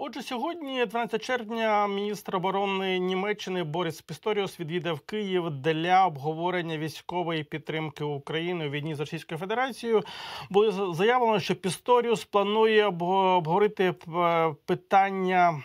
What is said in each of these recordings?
Отже, сьогодні, 12 червня, міністр оборони Німеччини Борис Пісторіус відвідав Київ для обговорення військової підтримки України у війні з Російською Федерацією. Було заявлено, що Пісторіус планує обговорити питання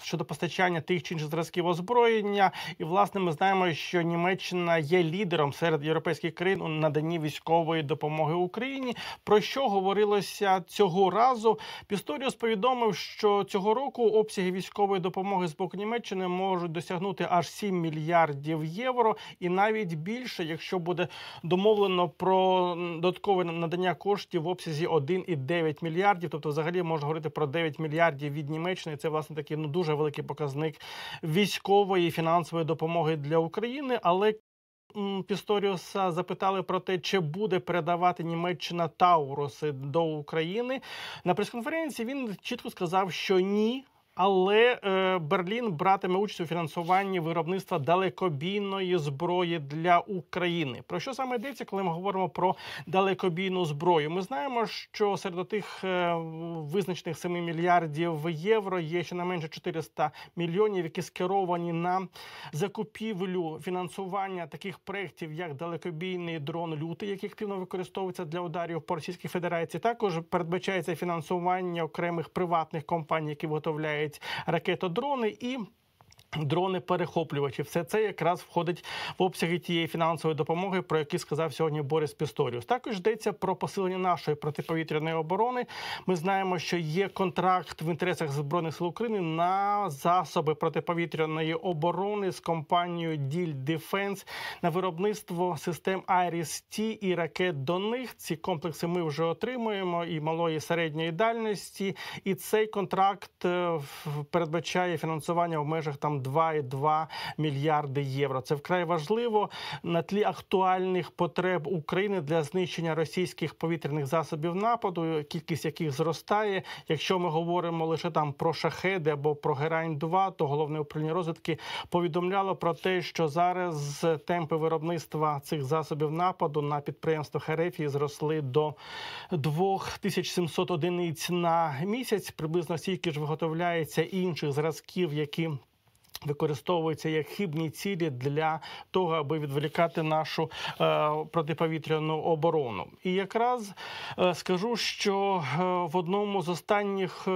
щодо постачання тих чи інших зразків озброєння. І, власне, ми знаємо, що Німеччина є лідером серед європейських країн у наданні військової допомоги Україні. Про що говорилося цього разу? Пісторіус повідомив, що цього року обсяги військової допомоги з боку Німеччини можуть досягнути аж 7 мільярдів євро. І навіть більше, якщо буде домовлено про додаткове надання коштів в обсязі 1,9 мільярдів. Тобто, взагалі, можна говорити про 9 мільярдів від Німеччини. Це, власне, такий дуже великий показник військової і фінансової допомоги для України. Але Пісторіуса запитали про те, чи буде передавати Німеччина Тауруси до України. На прес-конференції він чітко сказав, що ні. Але Берлін братиме участь у фінансуванні виробництва далекобійної зброї для України. Про що саме йдеться, коли ми говоримо про далекобійну зброю? Ми знаємо, що серед тих визначених 7 мільярдів євро є щонайменше 400 мільйонів, які скеровані на закупівлю фінансування таких проєктів, як далекобійний дрон «Лютий», який активно використовується для ударів по Російській Федерації. Також передбачається фінансування окремих приватних компаній, які виготовляють ракетодрони і дрони-перехоплювачі. Все це якраз входить в обсяги тієї фінансової допомоги, про які сказав сьогодні Борис Пісторіус. Також йдеться про посилення нашої протиповітряної оборони. Ми знаємо, що є контракт в інтересах Збройних сил України на засоби протиповітряної оборони з компанією Діль Дефенс на виробництво систем Айріс-Т і ракет до них. Ці комплекси ми вже отримуємо і малої, і середньої дальності. І цей контракт передбачає фінансування в межах 2,2 мільярди євро. Це вкрай важливо на тлі актуальних потреб України для знищення російських повітряних засобів нападу, кількість яких зростає. Якщо ми говоримо лише про «Шахеди» або про «Герань-2», то Головне управління розвідки повідомляло про те, що зараз темпи виробництва цих засобів нападу на підприємствах РФ зросли до 2700 одиниць на місяць. Приблизно стільки ж виготовляється інших зразків, які використовуються як хибні цілі для того, аби відволікати нашу протиповітряну оборону. І якраз скажу, що в одному з останніх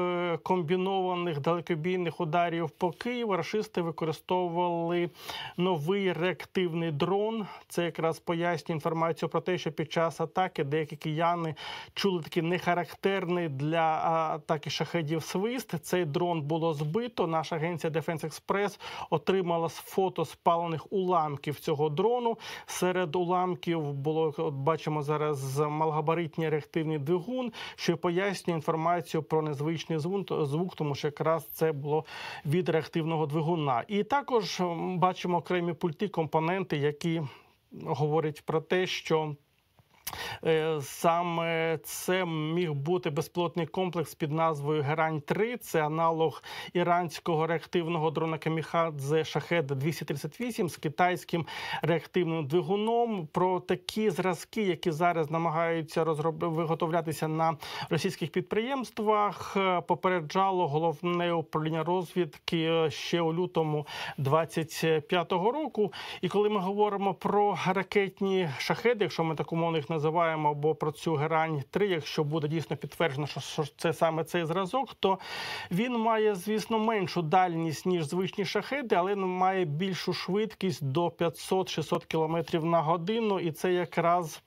комбінованих далекобійних ударів по Києву рашисти використовували новий реактивний дрон. Це якраз пояснює інформацію про те, що під час атаки деякі кияни чули такий нехарактерний для атаки шахедів свист. Цей дрон було збито. Наша агенція Defense Express отримала фото спалених уламків цього дрону. Серед уламків було, бачимо зараз, малогабаритний реактивний двигун, що пояснює інформацію про незвичний звук, тому що якраз це було від реактивного двигуна. І також бачимо окремі пульти, компоненти, які говорять про те, що саме це міг бути безпілотний комплекс під назвою «Герань-3». Це аналог іранського реактивного дрона «Камікадзе» «Шахед-238» з китайським реактивним двигуном. Про такі зразки, які зараз намагаються виготовлятися на російських підприємствах, попереджало Головне управління розвідки ще у лютому 25-го року. І коли ми говоримо про ракетні шахеди, якщо ми так умовно їх називаємо, або про цю «Герань-3», якщо буде дійсно підтверджено, що це саме цей зразок, то він має, звісно, меншу дальність, ніж звичні шахеди, але має більшу швидкість до 500-600 км на годину, і це якраз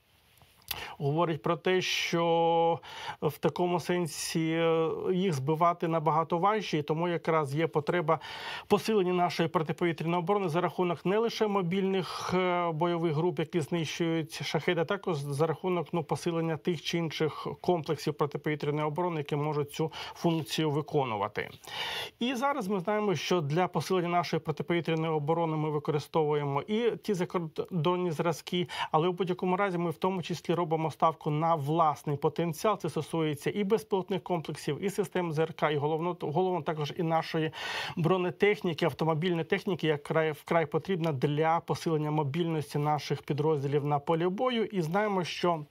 говорить про те, що в такому сенсі їх збивати набагато важче, і тому якраз є потреба посилення нашої протиповітряної оборони за рахунок не лише мобільних бойових груп, які знищують шахеди, а також за рахунок посилення тих чи інших комплексів протиповітряної оборони, які можуть цю функцію виконувати. І зараз ми знаємо, що для посилення нашої протиповітряної оборони ми використовуємо і ті закордонні зразки, але у будь-якому разі ми в тому числі робимо ставку на власний потенціал. Це стосується і безпілотних комплексів, і систем ЗРК, і головно також і нашої бронетехніки, автомобільної техніки, яка вкрай потрібна для посилення мобільності наших підрозділів на полі бою. І знаємо, що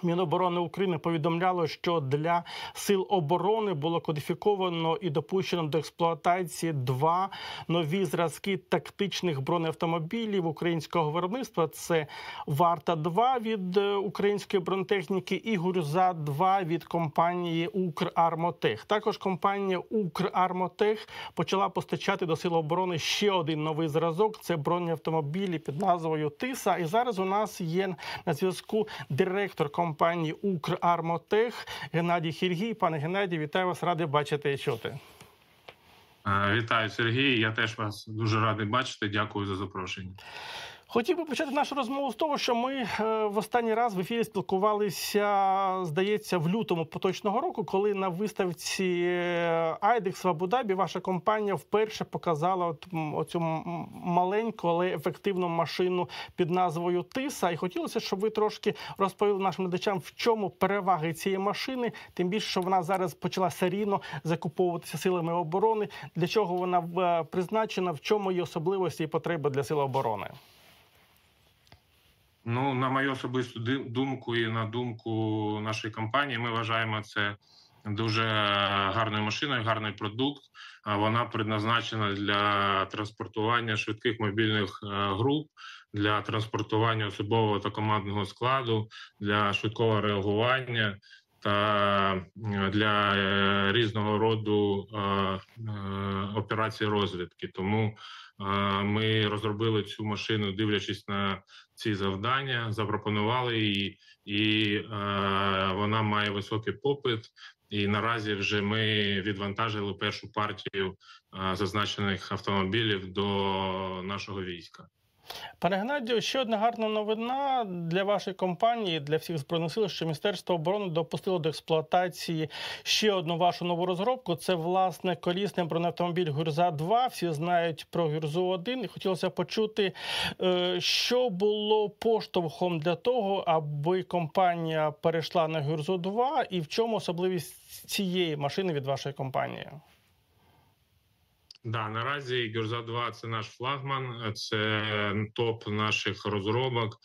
Міноборони України повідомляло, що для сил оборони було кодифіковано і допущено до експлуатації 2 нові зразки тактичних бронеавтомобілів українського виробництва. Це «Варта-2» від української бронетехніки і «Гюрза-2» від компанії «Укрармотех». Також компанія «Укрармотех» почала постачати до сил оборони ще один новий зразок. Це бронеавтомобілі під назвою «Тиса». І зараз у нас є на зв'язку директор компанії «Укрармотех» Геннадій Хіргій. Пане Геннадій, вітаю вас, радий бачити і чути. Вітаю, Сергій. Я теж вас дуже радий бачити. Дякую за запрошення. Хотів би почати нашу розмову з того, що ми в останній раз в ефірі спілкувалися, здається, в лютому поточного року, коли на виставці IDEX в Абу-Дабі ваша компанія вперше показала оцю маленьку, але ефективну машину під назвою «Тиса». І хотілося, щоб ви трошки розповіли нашим глядачам, в чому переваги цієї машини, тим більше, що вона зараз почала серійно закуповуватися силами оборони. Для чого вона призначена, в чому її особливості і потреби для сил оборони? Ну, на мою особисту думку і на думку нашої компанії, ми вважаємо це дуже гарною машиною, гарний продукт. Вона предназначена для транспортування швидких мобільних груп, для транспортування особового та командного складу, для швидкого реагування та для різного роду операцій розвідки. Тому ми розробили цю машину, дивлячись на ці завдання, запропонували її, і вона має високий попит. І наразі вже ми відвантажили першу партію зазначених автомобілів до нашого війська. Пане Геннадію, ще одна гарна новина для вашої компанії, для всіх Збройних сил, що Міністерство оборони допустило до експлуатації ще одну вашу нову розробку. Це, власне, колісний бронеавтомобіль «Гюрза-2». Всі знають про «Гюрзу-1». І хотілося почути, що було поштовхом для того, аби компанія перейшла на «Гюрзу-2» і в чому особливість цієї машини від вашої компанії? Да, наразі «Гюрза-2» – це наш флагман, це топ наших розробок.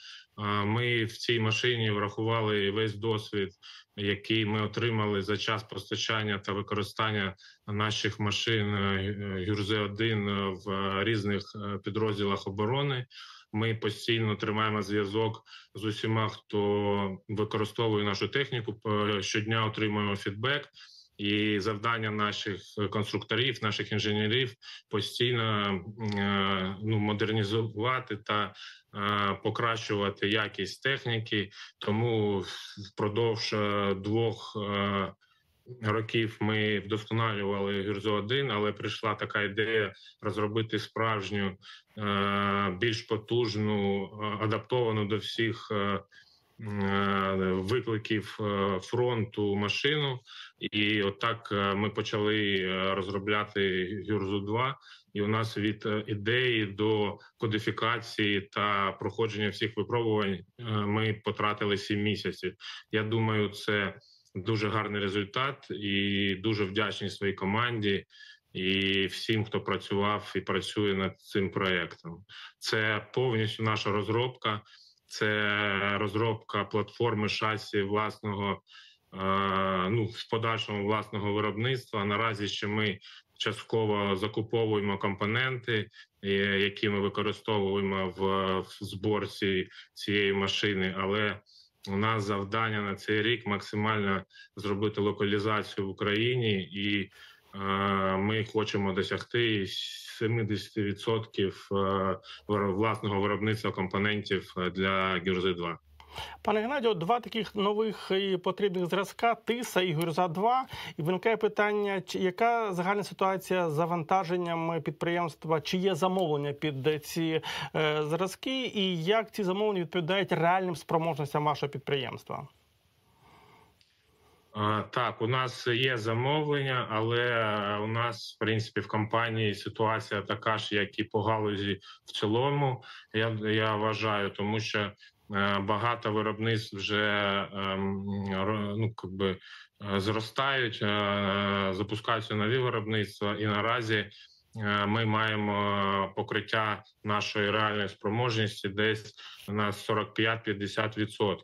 Ми в цій машині врахували весь досвід, який ми отримали за час постачання та використання наших машин «Гюрзи-1» в різних підрозділах оборони. Ми постійно тримаємо зв'язок з усіма, хто використовує нашу техніку, щодня отримуємо фідбек. І завдання наших конструкторів, наших інженерів постійно модернізувати та покращувати якість техніки. Тому впродовж 2 років ми вдосконалювали «Гюрзу-1», але прийшла така ідея розробити справжню, більш потужну, адаптовану до всіх викликів фронту машину. І отак ми почали розробляти «Гюрзу-2». І у нас від ідеї до кодифікації та проходження всіх випробувань ми потратили 7 місяців. Я думаю, це дуже гарний результат і дуже вдячний своїй команді і всім, хто працював і працює над цим проєктом. Це повністю наша розробка. Це розробка платформи шасі власного, в подальшому власного виробництва. Наразі ще ми частково закуповуємо компоненти, які ми використовуємо в зборці цієї машини, але у нас завдання на цей рік максимально зробити локалізацію в Україні, і ми хочемо досягти 70% власного виробництва компонентів для «Гюрзи-2». Пане Геннадію, 2 таких нових і потрібних зразка – «Тиса» і «Гюрза-2». І виникає питання, яка загальна ситуація з завантаженням підприємства, чи є замовлення під ці зразки, і як ці замовлення відповідають реальним спроможностям вашого підприємства? Так, у нас є замовлення, але у нас, в принципі, в компанії ситуація така ж, як і по галузі в цілому, я вважаю, тому що багато виробництв вже зростають, запускаються нові виробництва, і наразі ми маємо покриття нашої реальної спроможності десь на 45-50%.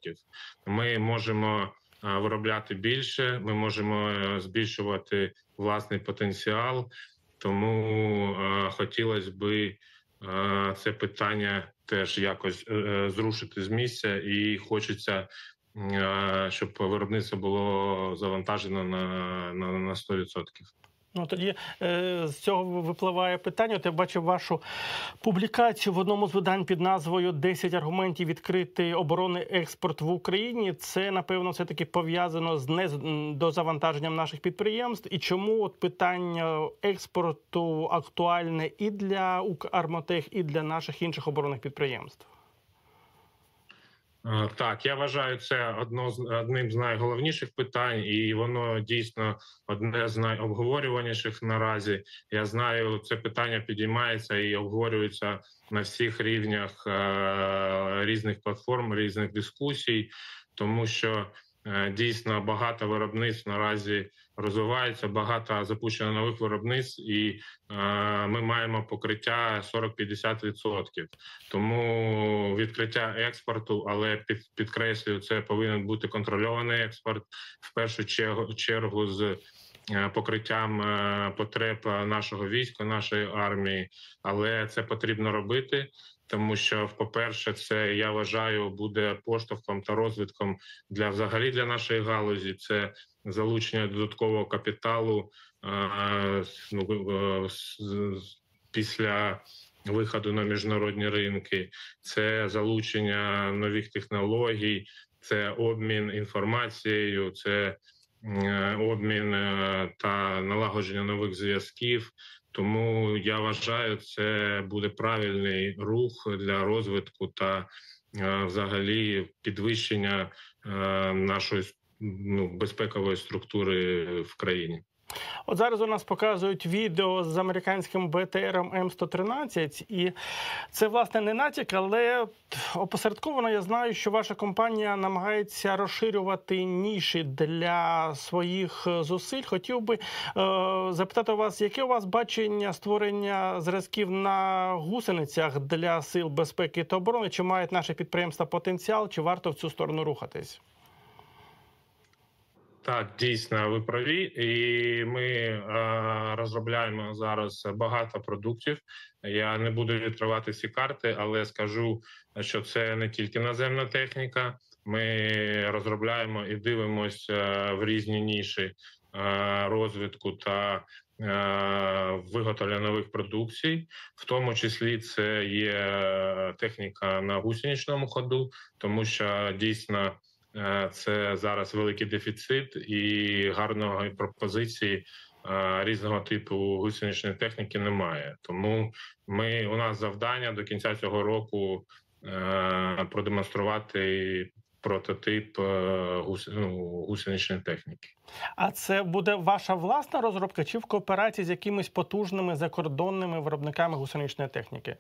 Ми можемо виробляти більше, ми можемо збільшувати власний потенціал, тому хотілося би це питання теж якось зрушити з місця, і хочеться, щоб виробництво було завантажено на 100%. Ну, тоді з цього випливає питання. От я бачив вашу публікацію в одному з видань під назвою «10 аргументів відкрити оборонний експорт в Україні». Це, напевно, все-таки пов'язано з недозавантаженням наших підприємств. І чому от питання експорту актуальне і для «Укрармотех», і для наших інших оборонних підприємств? Так, я вважаю це одним з найголовніших питань, і воно дійсно одне з найобговорюваніших наразі. Я знаю, це питання підіймається і обговорюється на всіх рівнях різних платформ, різних дискусій, тому що дійсно багато виробництв наразі розвивається, багато запущено нових виробництв, і ми маємо покриття 40-50%. Тому відкриття експорту, але підкреслюю, це повинен бути контрольований експорт, в першу чергу з покриттям потреб нашого війська, нашої армії, але це потрібно робити. Тому що, по-перше, це, я вважаю, буде поштовхом та розвитком взагалі для нашої галузі. Це залучення додаткового капіталу після виходу на міжнародні ринки, це залучення нових технологій, це обмін інформацією, це обмін та налагодження нових зв'язків. Тому я вважаю, це буде правильний рух для розвитку та взагалі підвищення нашої безпекової структури в країні. От зараз у нас показують відео з американським БТРом М113, і це, власне, не натяк, але опосередковано я знаю, що ваша компанія намагається розширювати ніші для своїх зусиль. Хотів би запитати у вас, яке у вас бачення створення зразків на гусеницях для сил безпеки та оборони? Чи мають наші підприємства потенціал, чи варто в цю сторону рухатись? Так, дійсно, ви праві, і ми розробляємо зараз багато продуктів. Я не буду відкривати всі карти, але скажу, що це не тільки наземна техніка. Ми розробляємо і дивимося в різні ніші розвитку та виготовлення нових продукцій. В тому числі це є техніка на гусеничному ходу, тому що дійсно це зараз великий дефіцит і гарної пропозиції різного типу гусеничної техніки немає. Тому у нас завдання до кінця цього року продемонструвати прототип гусеничної техніки. А це буде ваша власна розробка чи в кооперації з якимись потужними закордонними виробниками гусеничної техніки?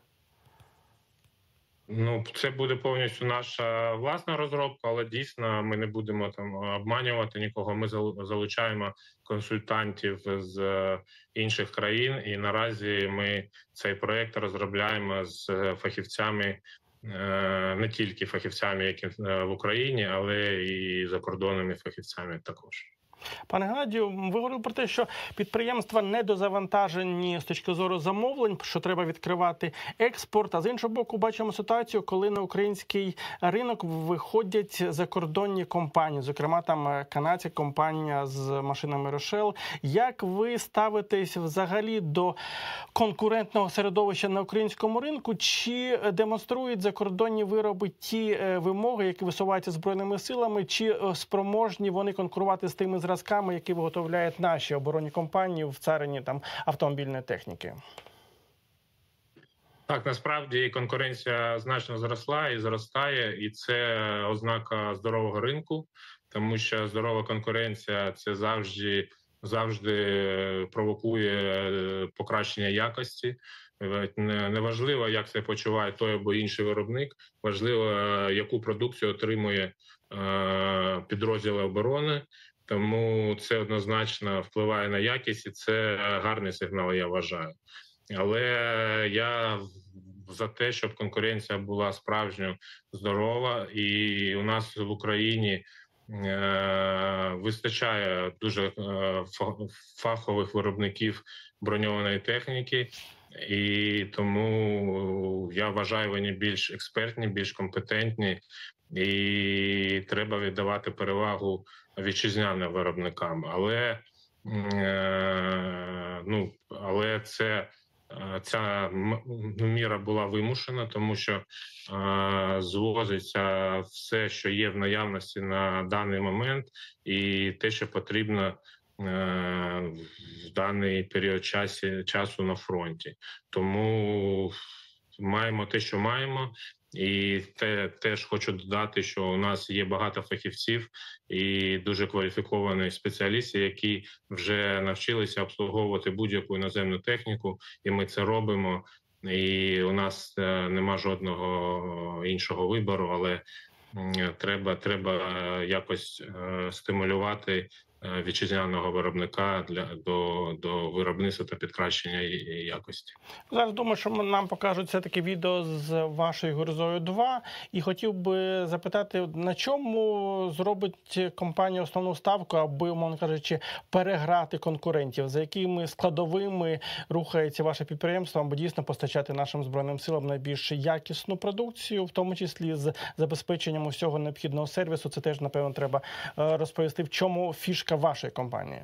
Це буде повністю наша власна розробка, але дійсно ми не будемо там обманювати нікого. Ми залучаємо консультантів з інших країн, і наразі ми цей проект розробляємо з фахівцями, не тільки фахівцями, які в Україні, але і закордонними фахівцями також. Пане Геннадію, ви говорили про те, що підприємства недозавантажені з точки зору замовлень, що треба відкривати експорт, а з іншого боку бачимо ситуацію, коли на український ринок виходять закордонні компанії, зокрема там канадська компанія з машинами Рошел. Як ви ставитесь взагалі до конкурентного середовища на українському ринку? Чи демонструють закордонні вироби ті вимоги, які висуваються Збройними силами, чи спроможні вони конкурувати з тими зразками, які виготовляють наші оборонні компанії в царині там автомобільної техніки? Так, насправді конкуренція значно зросла і зростає, і це ознака здорового ринку, тому що здорова конкуренція – це завжди провокує покращення якості. Неважливо, як це почуває той або інший виробник, важливо, яку продукцію отримує підрозділи оборони. Тому це однозначно впливає на якість, і це гарний сигнал, я вважаю. Але я за те, щоб конкуренція була справжньо здорова, і у нас в Україні вистачає дуже фахових виробників броньованої техніки, і тому я вважаю, вони більш експертні, більш компетентні, і треба віддавати перевагу вітчизняним виробникам. Але ця міра була вимушена, тому що звозиться все, що є в наявності на даний момент, і те, що потрібно в даний період часу на фронті. Тому маємо те, що маємо. І теж хочу додати, що у нас є багато фахівців і дуже кваліфіковані спеціалісти, які вже навчилися обслуговувати будь-яку іноземну техніку, і ми це робимо. І у нас нема жодного іншого вибору, але треба якось стимулювати вітчизняного виробника до виробництва та підкращення якості. Зараз думаю, що нам покажуть все-таки відео з вашою Гюрзою 2. І хотів би запитати, на чому зробить компанія основну ставку, аби, умовно кажучи, переграти конкурентів? За якими складовими рухається ваше підприємство, аби дійсно постачати нашим Збройним силам найбільш якісну продукцію, в тому числі з забезпеченням усього необхідного сервісу? Це теж, напевно, треба розповісти, в чому фішка вашої компанії.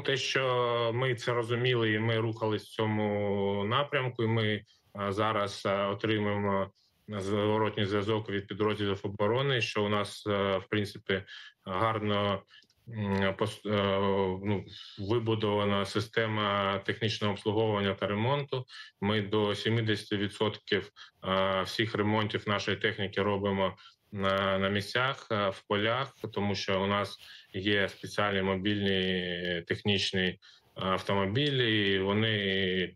Те, що ми це розуміли, і ми рухались в цьому напрямку, і ми зараз отримуємо зворотній зв'язок від підрозділів оборони, що у нас, в принципі, гарно вибудована система технічного обслуговування та ремонту. Ми до 70% всіх ремонтів нашої техніки робимо на місцях, в полях, тому що у нас є спеціальні мобільні технічні автомобілі, і вони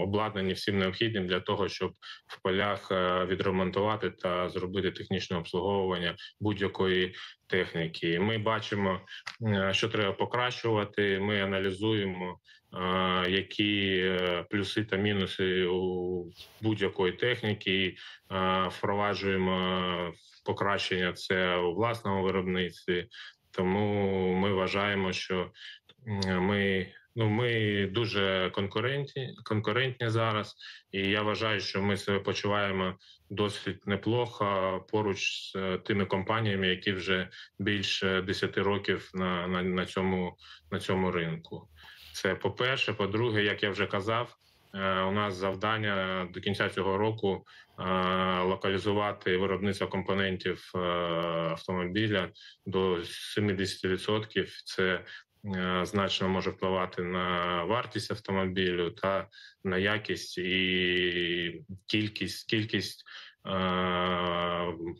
обладнані всім необхідним для того, щоб в полях відремонтувати та зробити технічне обслуговування будь-якої техніки. Ми бачимо, що треба покращувати. Ми аналізуємо, які плюси та мінуси у будь-якої техніки, впроваджуємо покращення це у власному виробництві. Тому ми вважаємо, що ми дуже конкурентні зараз, і я вважаю, що ми себе почуваємо досить неплохо поруч з тими компаніями, які вже більше 10 років на цьому ринку. Це по-перше. По-друге, як я вже казав, у нас завдання до кінця цього року локалізувати виробництво компонентів автомобіля до 70%. Це значно може впливати на вартість автомобілю та на якість і кількість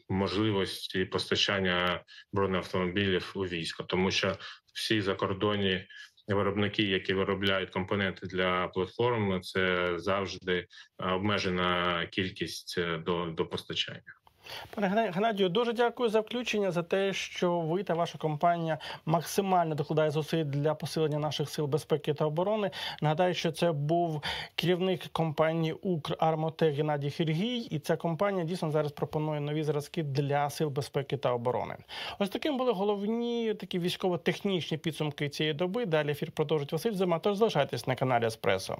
можливості постачання бронеавтомобілів у військо, тому що всі закордонні виробники, які виробляють компоненти для платформ, це завжди обмежена кількість до постачання. Пане Геннадію, дуже дякую за включення, за те, що ви та ваша компанія максимально докладає зусиль для посилення наших сил безпеки та оборони. Нагадаю, що це був керівник компанії «Укрармотех» Геннадій Хиргій, і ця компанія дійсно зараз пропонує нові зразки для сил безпеки та оборони. Ось таким були головні такі військово-технічні підсумки цієї доби. Далі ефір продовжить Василь Зима, тож залишайтесь на каналі «Еспресо».